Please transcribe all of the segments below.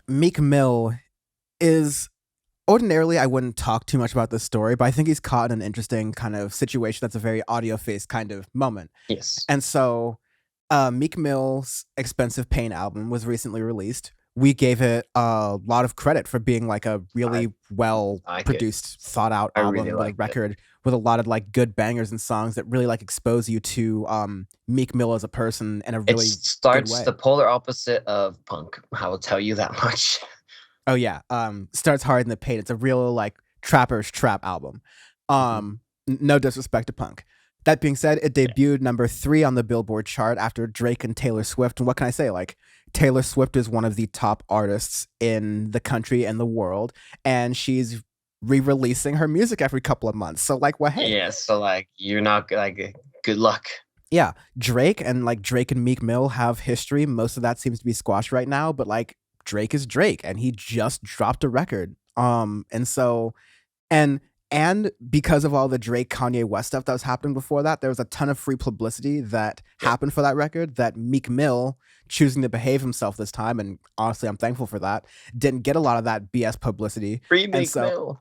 Meek Mill is ordinarily I wouldn't talk too much about this story, but I think he's caught in an interesting kind of situation that's a very Audioface kind of moment. Yes, And so Meek Mill's Expensive Pain album was recently released. We gave it a lot of credit for being like a I really well like it. produced, thought out I really album with a liked it. record with a lot of like good bangers and songs that really like expose you to Meek Mill as a person in a It really good starts way. the polar opposite of punk. I will tell you that much. Oh yeah, starts hard in the paint. It's a real like trapper's trap album. Mhm. No disrespect to punk. That being said, it debuted number 3 on the Billboard chart after Drake and Taylor Swift. And what can I say? Like Taylor Swift is one of the top artists in the country and the world, and she's re-releasing her music every couple of months. So like, well, hey, Yeah, so like you're not like good luck. yeah, Drake and Meek Mill have history. Most of that seems to be squashed right now, but like Drake is Drake, and he just dropped a record. And so and and because of all the Drake Kanye West stuff that was happening before that, there was a ton of free publicity that Yep. happened for that record that Meek Mill choosing to behave himself this time, and honestly I'm thankful for that, didn't get a lot of that BS publicity. Free And Meek so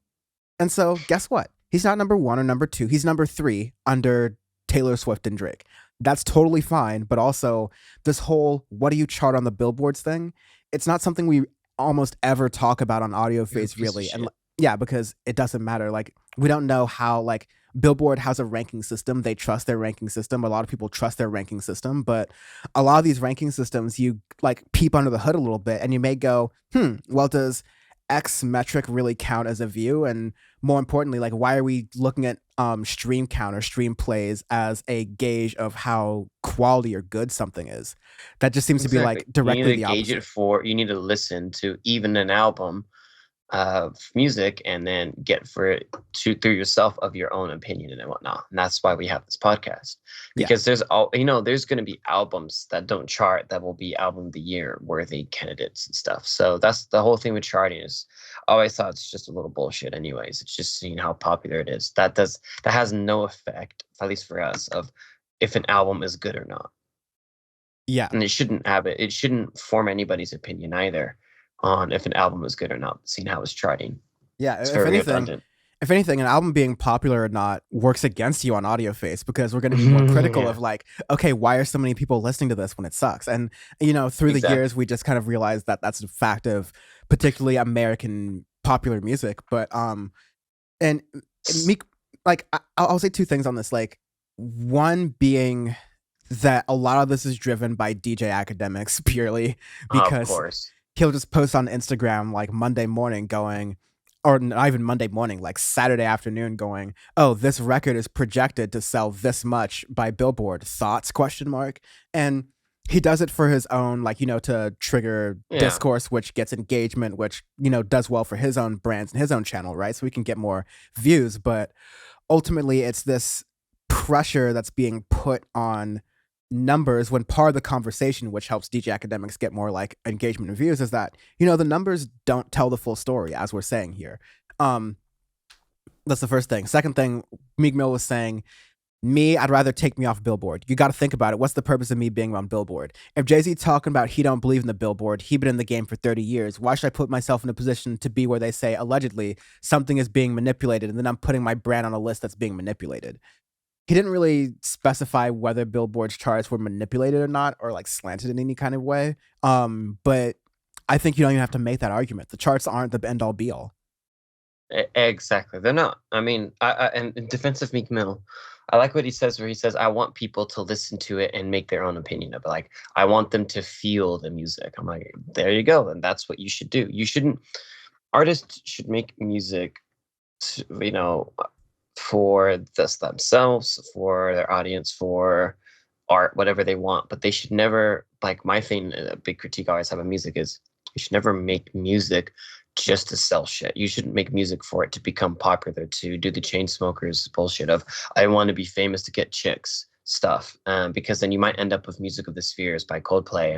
Mill. guess what? He's not number 1 or number 2. He's number 3 under Taylor Swift and Drake. That's totally fine, but also this whole what do you chart on the billboards thing, it's not something we almost ever talk about on You're a Audioface piece of really. And shit. yeah, because it doesn't matter. Like we don't know how like Billboard has a ranking system. They trust their ranking system. A lot of people trust their ranking system, but a lot of these ranking systems you like peep under the hood a little bit and you may go, well, does X metric really count as a view? And more importantly, like why are we looking at stream count or stream plays as a gauge of how quality or good something is? That just seems to be like Exactly. You need directly to the gauge it opposite. for you need to listen to even an album of music and then get for it to through yourself of your own opinion and whatnot. And that's why we have this podcast. Yeah. Because there's gonna be albums that don't chart that will be album of the year worthy candidates and stuff. So that's the whole thing with charting is I always thought it's just a little bullshit anyways. It's just seeing how popular it is. That has no effect, at least for us, of if an album is good or not. Yeah. And it shouldn't form anybody's opinion either on if an album is good or not, seeing how it's charting. Yeah. It's very redundant. If anything, an album being popular or not works against you on Audioface because we're going to be more critical Yeah, of like, okay, why are so many people listening to this when it sucks? And through the years, exactly. we just kind of realized that that's a fact of particularly American popular music. But and S- me, like, I'll say 2 things on this. Like, one being that a lot of this is driven by DJ Academics purely of because course. he'll just post on Instagram like Monday morning going, or not even Monday morning, like Saturday afternoon going, oh, this record is projected to sell this much by Billboard. Thoughts? Question mark. And he does it for his own, like, to trigger Yeah, discourse, which gets engagement, which, does well for his own brands and his own channel, right? So we can get more views. But ultimately, it's this pressure that's being put on numbers when part of the conversation which helps DJ Academics get more like engagement and views is that the numbers don't tell the full story as we're saying here. um that's the first thing. Second thing, Meek Mill was saying, me, I'd rather take me off Billboard. You got to think about it. What's the purpose of me being on Billboard? If Jay-Z talking about he don't believe in the Billboard, he been in the game for 30 years, why should I put myself in a position to be where they say allegedly something is being manipulated and then I'm putting my brand on a list that's being manipulated? He didn't really specify whether Billboard's charts were manipulated or not, or like slanted in any kind of way. But I think you don't even have to make that argument. The charts aren't the end all be all. exactly. They're not. I mean, and in defense of Meek Mill, I like what he says where he says, I want people to listen to it and make their own opinion of it. Like, I want them to feel the music. I'm like, there you go. And that's what you should do. You shouldn't, artists should make music, you know, for this themselves, for their audience, for art, whatever they want. But they should never, like my thing, a big critique I always have of music is you should never make music just to sell shit. You shouldn't make music for it to become popular, to do the chain smokers bullshit of I want to be famous to get chicks stuff. Because then you might end up with Music of the Spheres by Coldplay